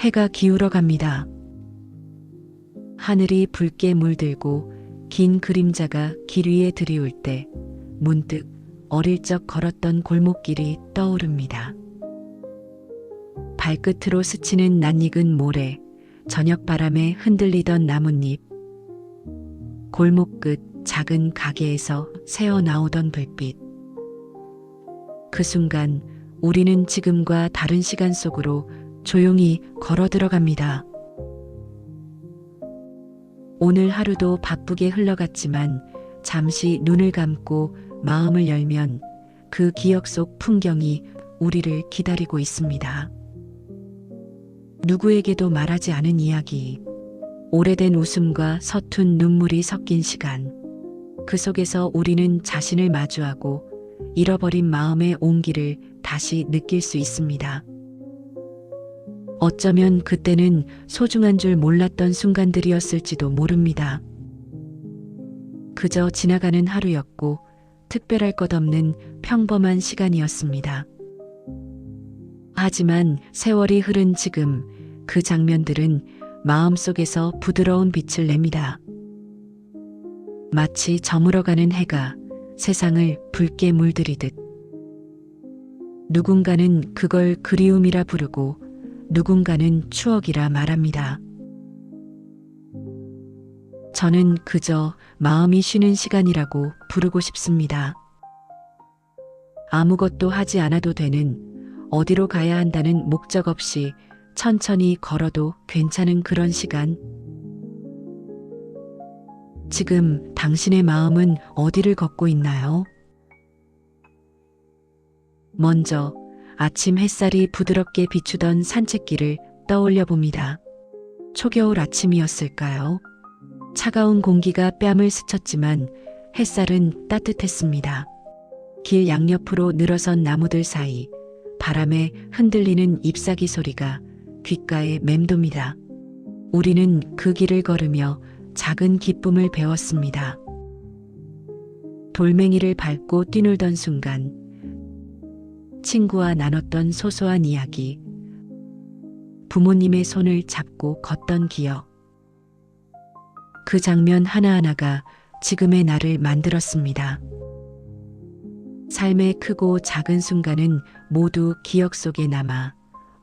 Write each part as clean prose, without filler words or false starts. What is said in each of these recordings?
해가 기울어 갑니다. 하늘이 붉게 물들고 긴 그림자가 길 위에 드리울 때 문득 어릴 적 걸었던 골목길이 떠오릅니다. 발끝으로 스치는 낯익은 모래, 저녁 바람에 흔들리던 나뭇잎, 골목 끝 작은 가게에서 새어 나오던 불빛. 그 순간 우리는 지금과 다른 시간 속으로 조용히 걸어 들어갑니다. 오늘 하루도 바쁘게 흘러갔지만 잠시 눈을 감고 마음을 열면 그 기억 속 풍경이 우리를 기다리고 있습니다. 누구에게도 말하지 않은 이야기, 오래된 웃음과 서툰 눈물이 섞인 시간, 그 속에서 우리는 자신을 마주하고 잃어버린 마음의 온기를 다시 느낄 수 있습니다. 어쩌면 그때는 소중한 줄 몰랐던 순간들이었을지도 모릅니다. 그저 지나가는 하루였고 특별할 것 없는 평범한 시간이었습니다. 하지만 세월이 흐른 지금 그 장면들은 마음속에서 부드러운 빛을 냅니다. 마치 저물어가는 해가 세상을 붉게 물들이듯. 누군가는 그걸 그리움이라 부르고 누군가는 추억이라 말합니다. 저는 그저 마음이 쉬는 시간이라고 부르고 싶습니다. 아무것도 하지 않아도 되는, 어디로 가야 한다는 목적 없이 천천히 걸어도 괜찮은 그런 시간. 지금 당신의 마음은 어디를 걷고 있나요? 먼저 아침 햇살이 부드럽게 비추던 산책길을 떠올려 봅니다. 초겨울 아침이었을까요? 차가운 공기가 뺨을 스쳤지만 햇살은 따뜻했습니다. 길 양옆으로 늘어선 나무들 사이 바람에 흔들리는 잎사귀 소리가 귓가에 맴돕니다. 우리는 그 길을 걸으며 작은 기쁨을 배웠습니다. 돌멩이를 밟고 뛰놀던 순간, 친구와 나눴던 소소한 이야기, 부모님의 손을 잡고 걷던 기억. 그 장면 하나하나가 지금의 나를 만들었습니다. 삶의 크고 작은 순간은 모두 기억 속에 남아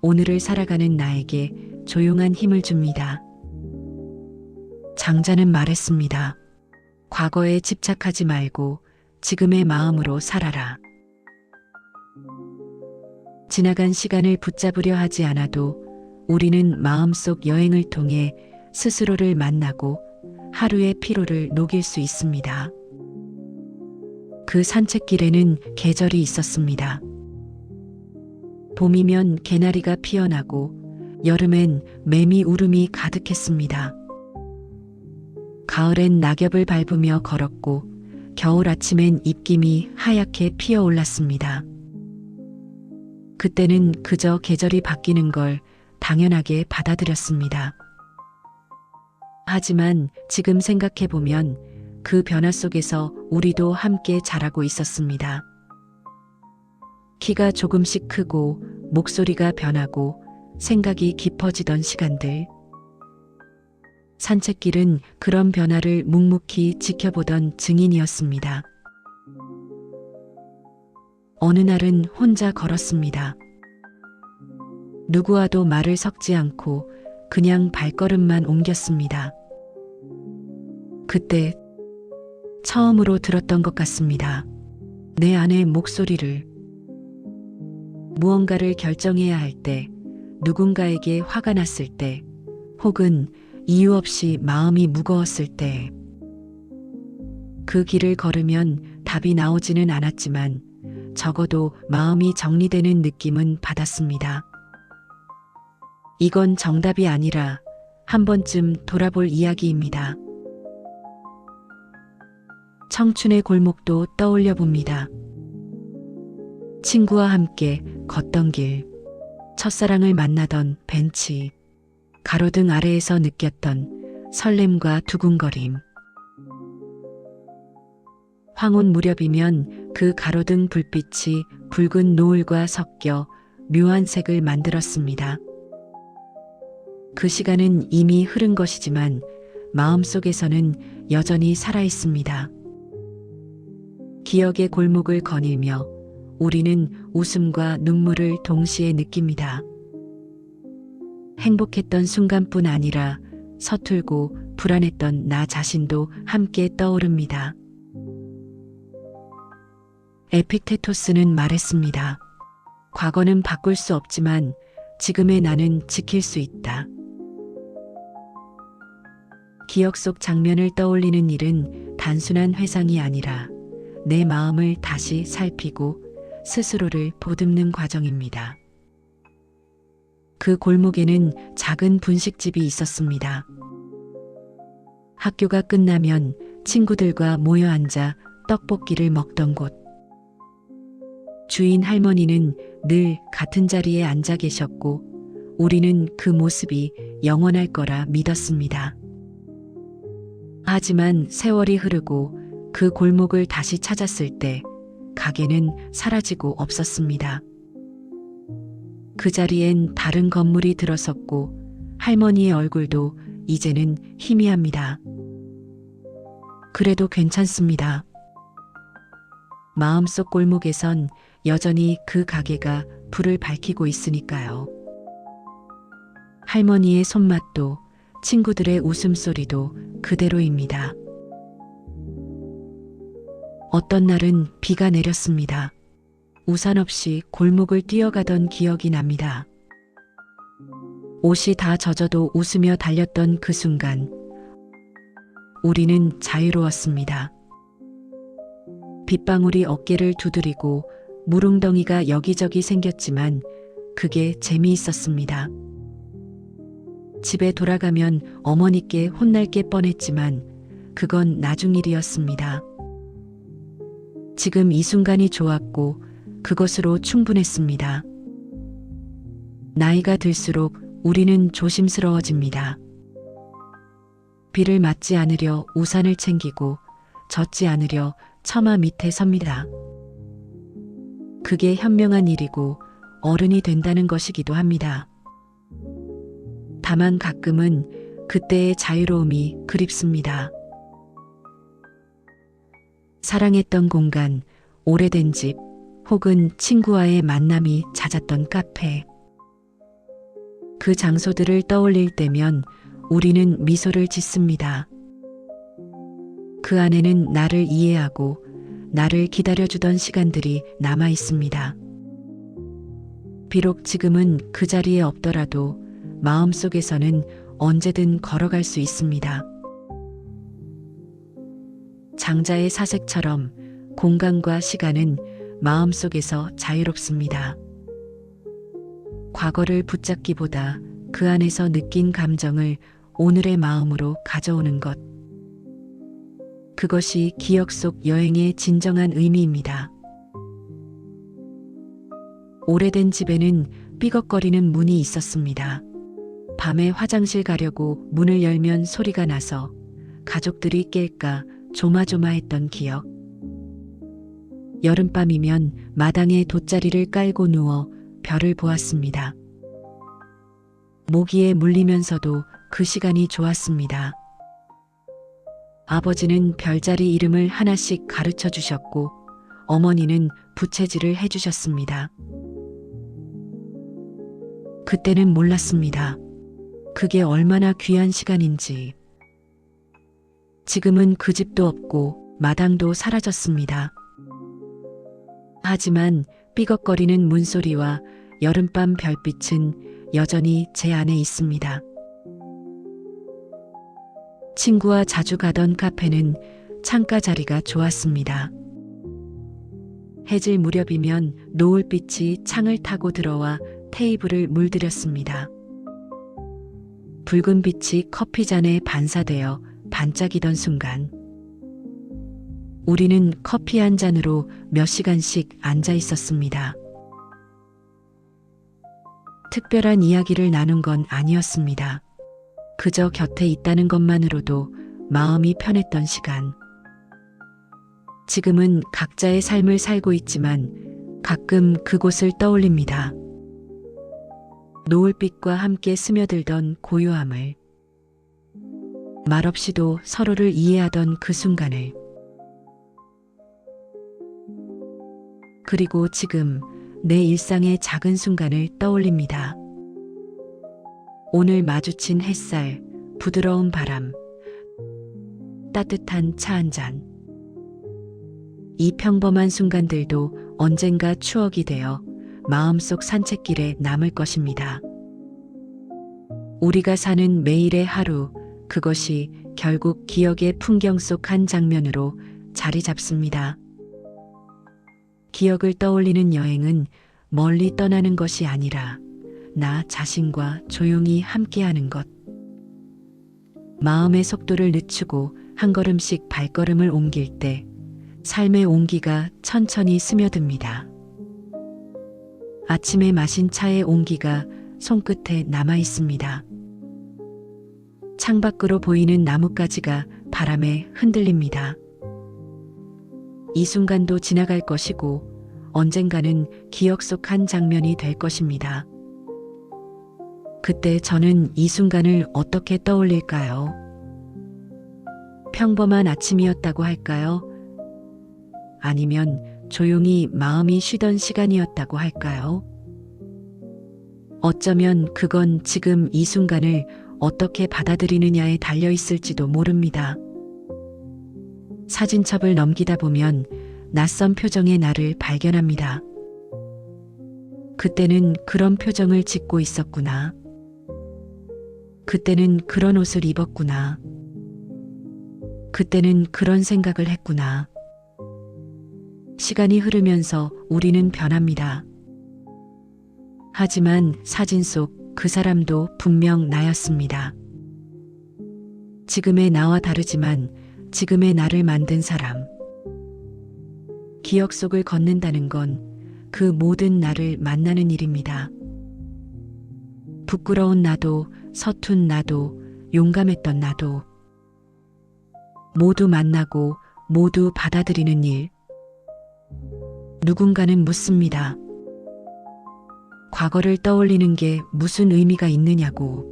오늘을 살아가는 나에게 조용한 힘을 줍니다. 장자는 말했습니다. 과거에 집착하지 말고 지금의 마음으로 살아라. 지나간 시간을 붙잡으려 하지 않아도 우리는 마음속 여행을 통해 스스로를 만나고 하루의 피로를 녹일 수 있습니다. 그 산책길에는 계절이 있었습니다. 봄이면 개나리가 피어나고 여름엔 매미 울음이 가득했습니다. 가을엔 낙엽을 밟으며 걸었고 겨울 아침엔 입김이 하얗게 피어올랐습니다. 그때는 그저 계절이 바뀌는 걸 당연하게 받아들였습니다. 하지만 지금 생각해보면 그 변화 속에서 우리도 함께 자라고 있었습니다. 키가 조금씩 크고 목소리가 변하고 생각이 깊어지던 시간들. 산책길은 그런 변화를 묵묵히 지켜보던 증인이었습니다. 어느 날은 혼자 걸었습니다. 누구와도 말을 섞지 않고 그냥 발걸음만 옮겼습니다. 그때 처음으로 들었던 것 같습니다. 내 안의 목소리를. 무언가를 결정해야 할 때, 누군가에게 화가 났을 때, 혹은 이유 없이 마음이 무거웠을 때. 그 길을 걸으면 답이 나오지는 않았지만 적어도 마음이 정리되는 느낌은 받았습니다. 이건 정답이 아니라 한 번쯤 돌아볼 이야기입니다. 청춘의 골목도 떠올려 봅니다. 친구와 함께 걷던 길, 첫사랑을 만나던 벤치, 가로등 아래에서 느꼈던 설렘과 두근거림. 황혼 무렵이면 그 가로등 불빛이 붉은 노을과 섞여 묘한 색을 만들었습니다. 그 시간은 이미 흐른 것이지만 마음속에서는 여전히 살아 있습니다. 기억의 골목을 거닐며 우리는 웃음과 눈물을 동시에 느낍니다. 행복했던 순간뿐 아니라 서툴고 불안했던 나 자신도 함께 떠오릅니다. 에픽테토스는 말했습니다. 과거는 바꿀 수 없지만 지금의 나는 지킬 수 있다. 기억 속 장면을 떠올리는 일은 단순한 회상이 아니라 내 마음을 다시 살피고 스스로를 보듬는 과정입니다. 그 골목에는 작은 분식집이 있었습니다. 학교가 끝나면 친구들과 모여 앉아 떡볶이를 먹던 곳. 주인 할머니는 늘 같은 자리에 앉아 계셨고 우리는 그 모습이 영원할 거라 믿었습니다. 하지만 세월이 흐르고 그 골목을 다시 찾았을 때 가게는 사라지고 없었습니다. 그 자리엔 다른 건물이 들어섰고 할머니의 얼굴도 이제는 희미합니다. 그래도 괜찮습니다. 마음속 골목에선 여전히 그 가게가 불을 밝히고 있으니까요. 할머니의 손맛도 친구들의 웃음소리도 그대로입니다. 어떤 날은 비가 내렸습니다. 우산 없이 골목을 뛰어가던 기억이 납니다. 옷이 다 젖어도 웃으며 달렸던 그 순간, 우리는 자유로웠습니다. 빗방울이 어깨를 두드리고 물웅덩이가 여기저기 생겼지만 그게 재미있었습니다. 집에 돌아가면 어머니께 혼날 게 뻔했지만 그건 나중 일이었습니다. 지금 이 순간이 좋았고 그것으로 충분했습니다. 나이가 들수록 우리는 조심스러워집니다. 비를 맞지 않으려 우산을 챙기고 젖지 않으려 처마 밑에 섭니다. 그게 현명한 일이고 어른이 된다는 것이기도 합니다. 다만 가끔은 그때의 자유로움이 그립습니다. 사랑했던 공간, 오래된 집, 혹은 친구와의 만남이 잦았던 카페. 그 장소들을 떠올릴 때면 우리는 미소를 짓습니다. 그 안에는 나를 이해하고 나를 기다려주던 시간들이 남아 있습니다. 비록 지금은 그 자리에 없더라도 마음속에서는 언제든 걸어갈 수 있습니다. 장자의 사색처럼 공간과 시간은 마음속에서 자유롭습니다. 과거를 붙잡기보다 그 안에서 느낀 감정을 오늘의 마음으로 가져오는 것. 그것이 기억 속 여행의 진정한 의미입니다. 오래된 집에는 삐걱거리는 문이 있었습니다. 밤에 화장실 가려고 문을 열면 소리가 나서 가족들이 깰까 조마조마했던 기억. 여름밤이면 마당에 돗자리를 깔고 누워 별을 보았습니다. 모기에 물리면서도 그 시간이 좋았습니다. 아버지는 별자리 이름을 하나씩 가르쳐 주셨고 어머니는 부채질을 해주셨습니다. 그때는 몰랐습니다. 그게 얼마나 귀한 시간인지. 지금은 그 집도 없고 마당도 사라졌습니다. 하지만 삐걱거리는 문소리와 여름밤 별빛은 여전히 제 안에 있습니다. 친구와 자주 가던 카페는 창가 자리가 좋았습니다. 해질 무렵이면 노을빛이 창을 타고 들어와 테이블을 물들였습니다. 붉은 빛이 커피잔에 반사되어 반짝이던 순간, 우리는 커피 한 잔으로 몇 시간씩 앉아 있었습니다. 특별한 이야기를 나눈 건 아니었습니다. 그저 곁에 있다는 것만으로도 마음이 편했던 시간. 지금은 각자의 삶을 살고 있지만 가끔 그곳을 떠올립니다. 노을빛과 함께 스며들던 고요함을, 말없이도 서로를 이해하던 그 순간을, 그리고 지금 내 일상의 작은 순간을 떠올립니다. 오늘 마주친 햇살, 부드러운 바람, 따뜻한 차 한 잔. 이 평범한 순간들도 언젠가 추억이 되어 마음속 산책길에 남을 것입니다. 우리가 사는 매일의 하루, 그것이 결국 기억의 풍경 속 한 장면으로 자리 잡습니다. 기억을 떠올리는 여행은 멀리 떠나는 것이 아니라 나 자신과 조용히 함께하는 것. 마음의 속도를 늦추고 한 걸음씩 발걸음을 옮길 때 삶의 온기가 천천히 스며듭니다. 아침에 마신 차의 온기가 손끝에 남아 있습니다. 창밖으로 보이는 나뭇가지가 바람에 흔들립니다. 이 순간도 지나갈 것이고 언젠가는 기억 속 한 장면이 될 것입니다. 그때 저는 이 순간을 어떻게 떠올릴까요? 평범한 아침이었다고 할까요? 아니면 조용히 마음이 쉬던 시간이었다고 할까요? 어쩌면 그건 지금 이 순간을 어떻게 받아들이느냐에 달려 있을지도 모릅니다. 사진첩을 넘기다 보면 낯선 표정의 나를 발견합니다. 그때는 그런 표정을 짓고 있었구나. 그때는 그런 옷을 입었구나. 그때는 그런 생각을 했구나. 시간이 흐르면서 우리는 변합니다. 하지만 사진 속 그 사람도 분명 나였습니다. 지금의 나와 다르지만 지금의 나를 만든 사람. 기억 속을 걷는다는 건 그 모든 나를 만나는 일입니다. 부끄러운 나도, 서툰 나도, 용감했던 나도 모두 만나고 모두 받아들이는 일. 누군가는 묻습니다. 과거를 떠올리는 게 무슨 의미가 있느냐고.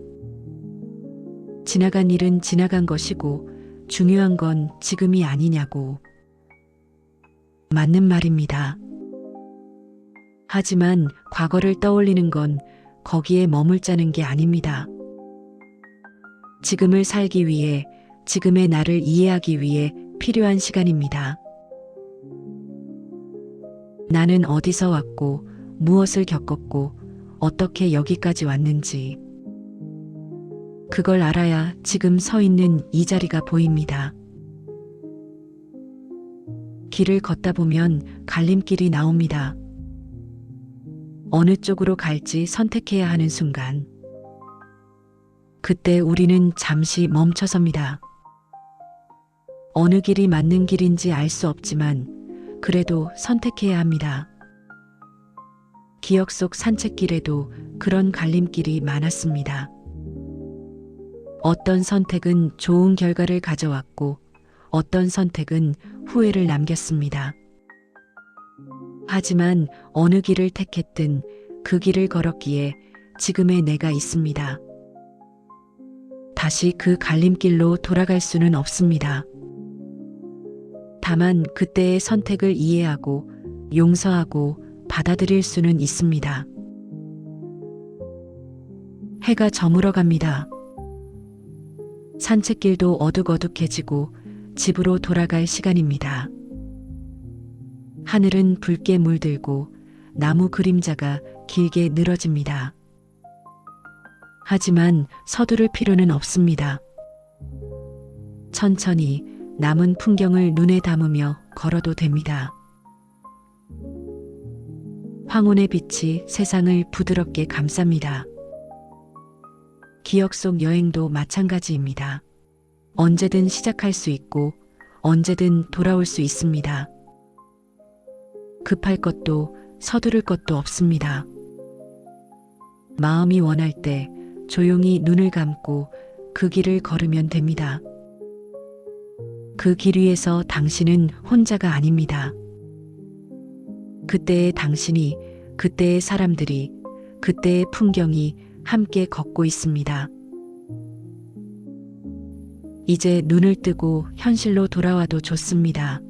지나간 일은 지나간 것이고 중요한 건 지금이 아니냐고. 맞는 말입니다. 하지만 과거를 떠올리는 건 거기에 머물자는 게 아닙니다. 지금을 살기 위해, 지금의 나를 이해하기 위해 필요한 시간입니다. 나는 어디서 왔고, 무엇을 겪었고, 어떻게 여기까지 왔는지. 그걸 알아야 지금 서 있는 이 자리가 보입니다. 길을 걷다 보면 갈림길이 나옵니다. 어느 쪽으로 갈지 선택해야 하는 순간. 그때 우리는 잠시 멈춰섭니다. 어느 길이 맞는 길인지 알 수 없지만 그래도 선택해야 합니다. 기억 속 산책길에도 그런 갈림길이 많았습니다. 어떤 선택은 좋은 결과를 가져왔고 어떤 선택은 후회를 남겼습니다. 하지만 어느 길을 택했든 그 길을 걸었기에 지금의 내가 있습니다. 다시 그 갈림길로 돌아갈 수는 없습니다. 다만 그때의 선택을 이해하고 용서하고 받아들일 수는 있습니다. 해가 저물어 갑니다. 산책길도 어둑어둑해지고 집으로 돌아갈 시간입니다. 하늘은 붉게 물들고 나무 그림자가 길게 늘어집니다. 하지만 서두를 필요는 없습니다. 천천히 남은 풍경을 눈에 담으며 걸어도 됩니다. 황혼의 빛이 세상을 부드럽게 감쌉니다. 기억 속 여행도 마찬가지입니다. 언제든 시작할 수 있고 언제든 돌아올 수 있습니다. 급할 것도 서두를 것도 없습니다. 마음이 원할 때 조용히 눈을 감고 그 길을 걸으면 됩니다. 그 길 위에서 당신은 혼자가 아닙니다. 그때의 당신이, 그때의 사람들이, 그때의 풍경이 함께 걷고 있습니다. 이제 눈을 뜨고 현실로 돌아와도 좋습니다.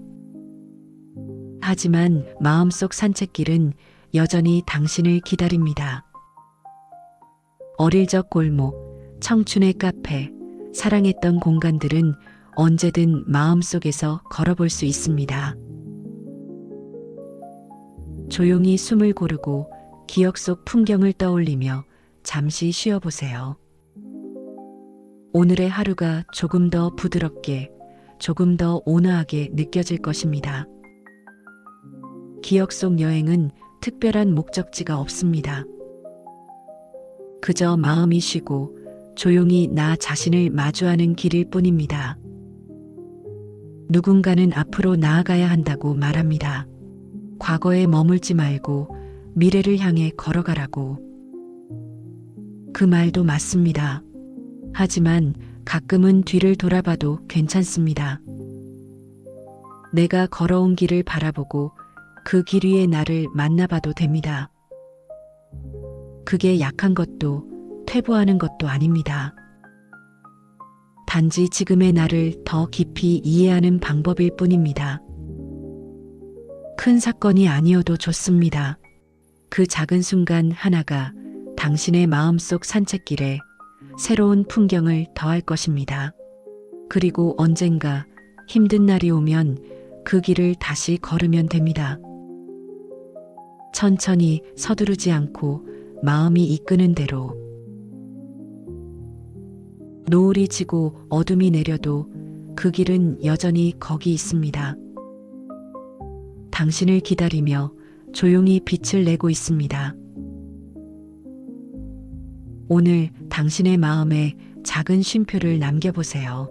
하지만 마음속 산책길은 여전히 당신을 기다립니다. 어릴 적 골목, 청춘의 카페, 사랑했던 공간들은 언제든 마음속에서 걸어볼 수 있습니다. 조용히 숨을 고르고 기억 속 풍경을 떠올리며 잠시 쉬어보세요. 오늘의 하루가 조금 더 부드럽게, 조금 더 온화하게 느껴질 것입니다. 기억 속 여행은 특별한 목적지가 없습니다. 그저 마음이 쉬고 조용히 나 자신을 마주하는 길일 뿐입니다. 누군가는 앞으로 나아가야 한다고 말합니다. 과거에 머물지 말고 미래를 향해 걸어가라고. 그 말도 맞습니다. 하지만 가끔은 뒤를 돌아봐도 괜찮습니다. 내가 걸어온 길을 바라보고 그 길 위의 나를 만나봐도 됩니다. 그게 약한 것도 퇴보하는 것도 아닙니다. 단지 지금의 나를 더 깊이 이해하는 방법일 뿐입니다. 큰 사건이 아니어도 좋습니다. 그 작은 순간 하나가 당신의 마음속 산책길에 새로운 풍경을 더할 것입니다. 그리고 언젠가 힘든 날이 오면 그 길을 다시 걸으면 됩니다. 천천히 서두르지 않고 마음이 이끄는 대로. 노을이 지고 어둠이 내려도 그 길은 여전히 거기 있습니다. 당신을 기다리며 조용히 빛을 내고 있습니다. 오늘 당신의 마음에 작은 쉼표를 남겨보세요.